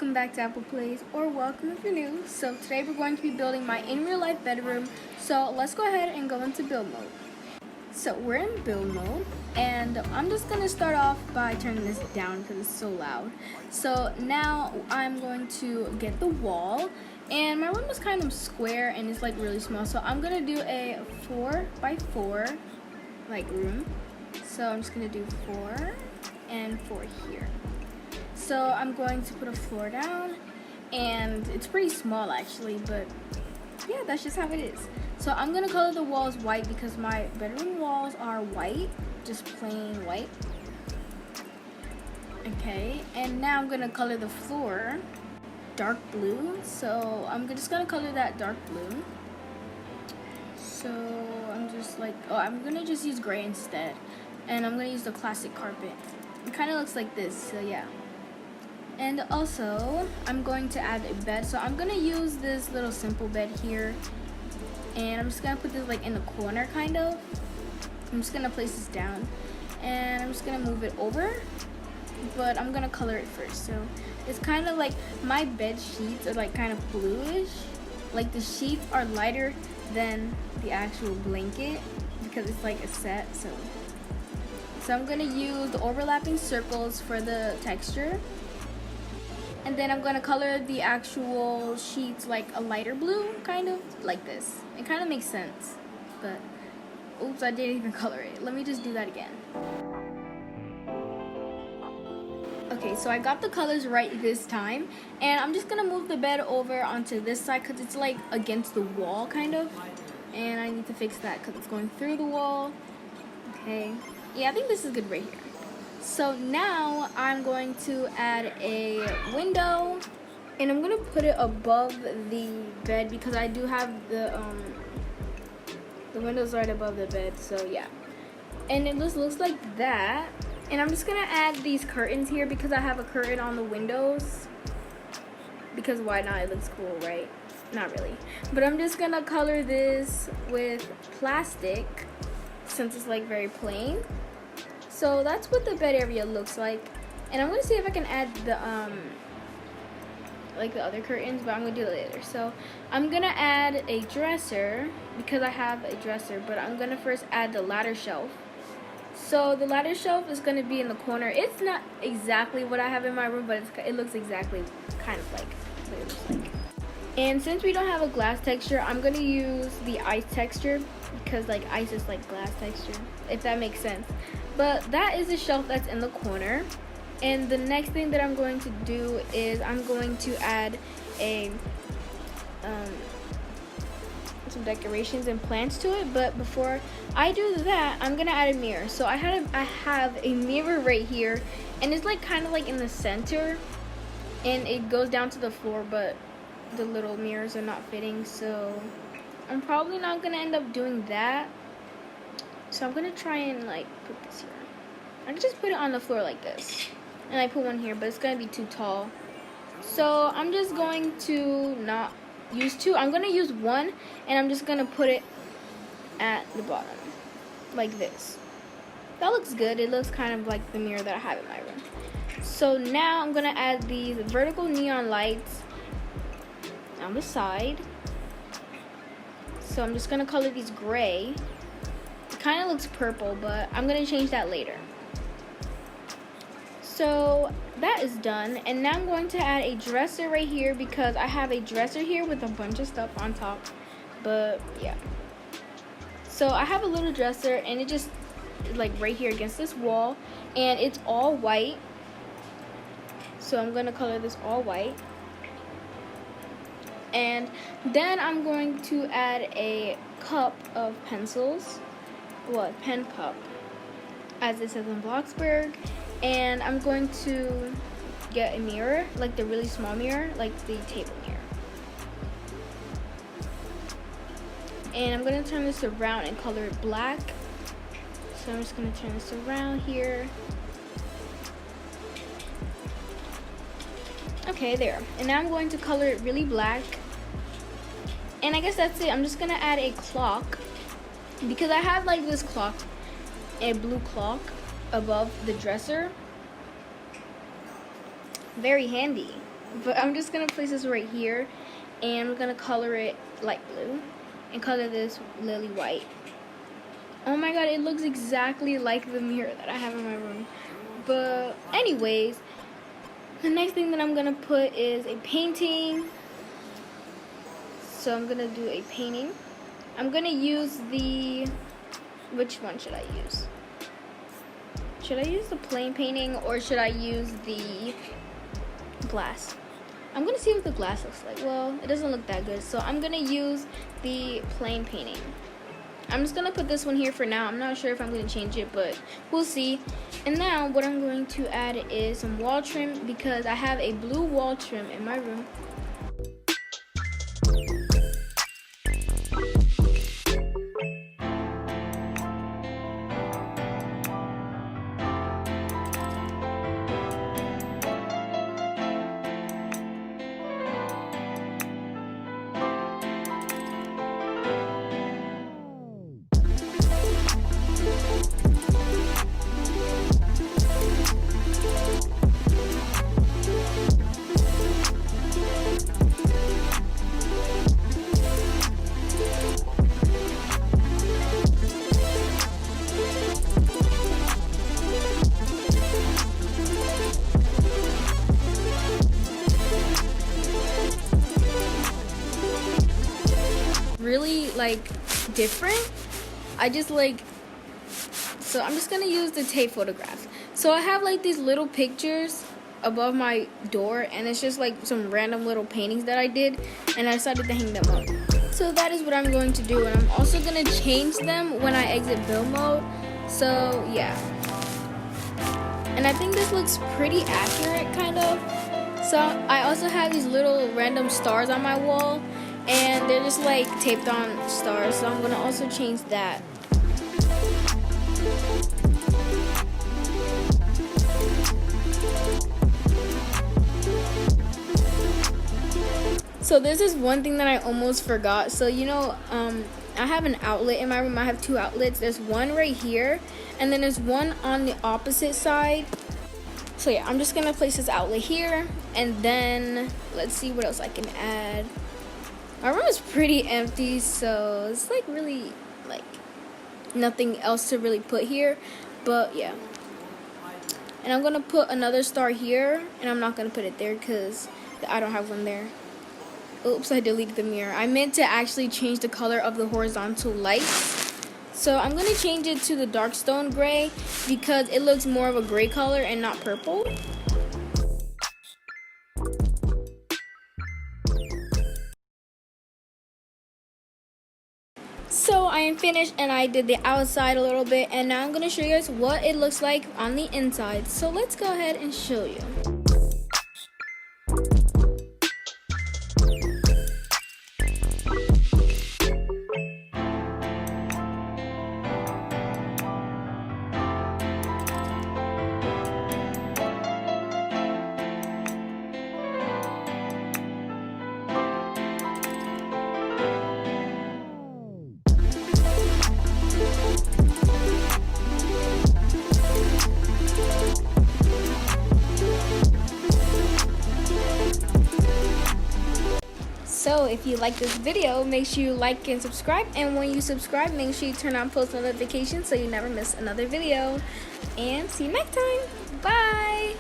welcome back to iiApplePlayzii, or welcome if you're new. So today we're going to be building my in real life bedroom. So let's go ahead and go into build mode. So we're in build mode, and I'm just going to start off by turning this down because it's so loud. So now I'm going to get the wall, and my room is kind of square and it's like really small. So I'm going to do a 4x4 like room. So I'm just going to do 4 and 4 here. So I'm going to put a floor down, and it's pretty small actually, but yeah, that's just how it is. So I'm gonna color the walls white because my bedroom walls are white, just plain white. Okay, and now I'm gonna color the floor dark blue. So I'm just gonna color that dark blue. So I'm just like, I'm gonna just use gray instead, and I'm gonna use the classic carpet. It kind of looks like this, so yeah. And also, I'm going to add a bed. So I'm gonna use this little simple bed here, and I'm just gonna put this like in the corner kind of. I'm just gonna place this down, and I'm just gonna move it over, but I'm gonna color it first. So it's kind of like my bed sheets are like kind of bluish. Like the sheets are lighter than the actual blanket because it's like a set. So I'm gonna use the overlapping circles for the texture. And then I'm gonna color the actual sheets like a lighter blue, kind of like this. It kind of makes sense, but oops, I didn't even color it. Let me just do that again. Okay, so I got the colors right this time, and I'm just gonna move the bed over onto this side because it's like against the wall kind of, and I need to fix that because it's going through the wall. Okay, yeah, I think this is good right here. So now I'm going to add a window, and I'm gonna put it above the bed because I do have the windows right above the bed. So yeah, and it just looks like that. And I'm just gonna add these curtains here because I have a curtain on the windows. Because why not? It looks cool, right? Not really, but I'm just gonna color this with plastic since it's like very plain. So that's what the bed area looks like, and I'm gonna see if I can add the like the other curtains, but I'm gonna do it later. So I'm gonna add a dresser because I have a dresser, but I'm gonna first add the ladder shelf. So the ladder shelf is gonna be in the corner. It's not exactly what I have in my room, but it looks exactly kind of like what it looks like. And since we don't have a glass texture, I'm gonna use the ice texture because like ice is like glass texture, if that makes sense. But that is the shelf that's in the corner. And the next thing that I'm going to do is I'm going to add a some decorations and plants to it. But before I do that, I'm gonna add a mirror. So I have a mirror right here, and it's like kind of like in the center, and it goes down to the floor, but the little mirrors are not fitting, so I'm probably not gonna end up doing that. So I'm gonna try and like put this here. I can just put it on the floor like this, and I put one here, but it's gonna be too tall. So I'm just going to not use two. I'm gonna use one, and I'm just gonna put it at the bottom like this. That looks good. It looks kind of like the mirror that I have in my room. So now I'm gonna add these vertical neon lights on the side. So I'm just gonna color these gray. It kind of looks purple, but I'm gonna change that later. So that is done, and now I'm going to add a dresser right here because I have a dresser here with a bunch of stuff on top. But yeah, so I have a little dresser, and it just like right here against this wall, and it's all white. So I'm gonna color this all white. And then I'm going to add a cup of pencils, well, a pen cup, as it says in Bloxburg. And I'm going to get a mirror, like the really small mirror, like the table mirror. And I'm going to turn this around and color it black. So I'm just going to turn this around here. Okay, there. And now I'm going to color it really black. And I guess that's it. I'm just gonna add a clock because I have like this clock, a blue clock above the dresser. Very handy. but I'm just gonna place this right here, and I'm gonna color it light blue and color this lily white. Oh my god, it looks exactly like the mirror that I have in my room. But anyways, the next thing that I'm gonna put is a painting. So I'm gonna do a painting. I'm gonna use the, which one should I use? Should I use the plain painting or should I use the glass? I'm gonna see what the glass looks like. Well, it doesn't look that good, so I'm gonna use the plain painting. I'm just gonna put this one here for now. I'm not sure if I'm gonna change it, but we'll see. And now what I'm going to add is some wall trim because I have a blue wall trim in my room. Really like different. I just like, so I'm just gonna use the tape photographs. So I have like these little pictures above my door, and it's just like some random little paintings that I did, and I decided to hang them up. So that is what I'm going to do, and I'm also gonna change them when I exit build mode. So yeah, and I think this looks pretty accurate, kind of. So I also have these little random stars on my wall, and they're just like taped on stars, so I'm gonna also change that. So this is one thing that I almost forgot. So you know, I have an outlet in my room. I have two outlets. There's one right here, and then there's one on the opposite side. So yeah, I'm just gonna place this outlet here, and then let's see what else I can add. My room is pretty empty, so it's like really like nothing else to really put here, but yeah. And I'm gonna put another star here, and I'm not gonna put it there because I don't have one there. Oops, I deleted the mirror. I meant to actually change the color of the horizontal lights. So I'm gonna change it to the dark stone gray because it looks more of a gray color and not purple. So I am finished, and I did the outside a little bit, and now I'm going to show you guys what it looks like on the inside. So let's go ahead and show you. So if you like this video, make sure you like and subscribe, and when you subscribe, make sure you turn on post notifications so you never miss another video. And see you next time. Bye!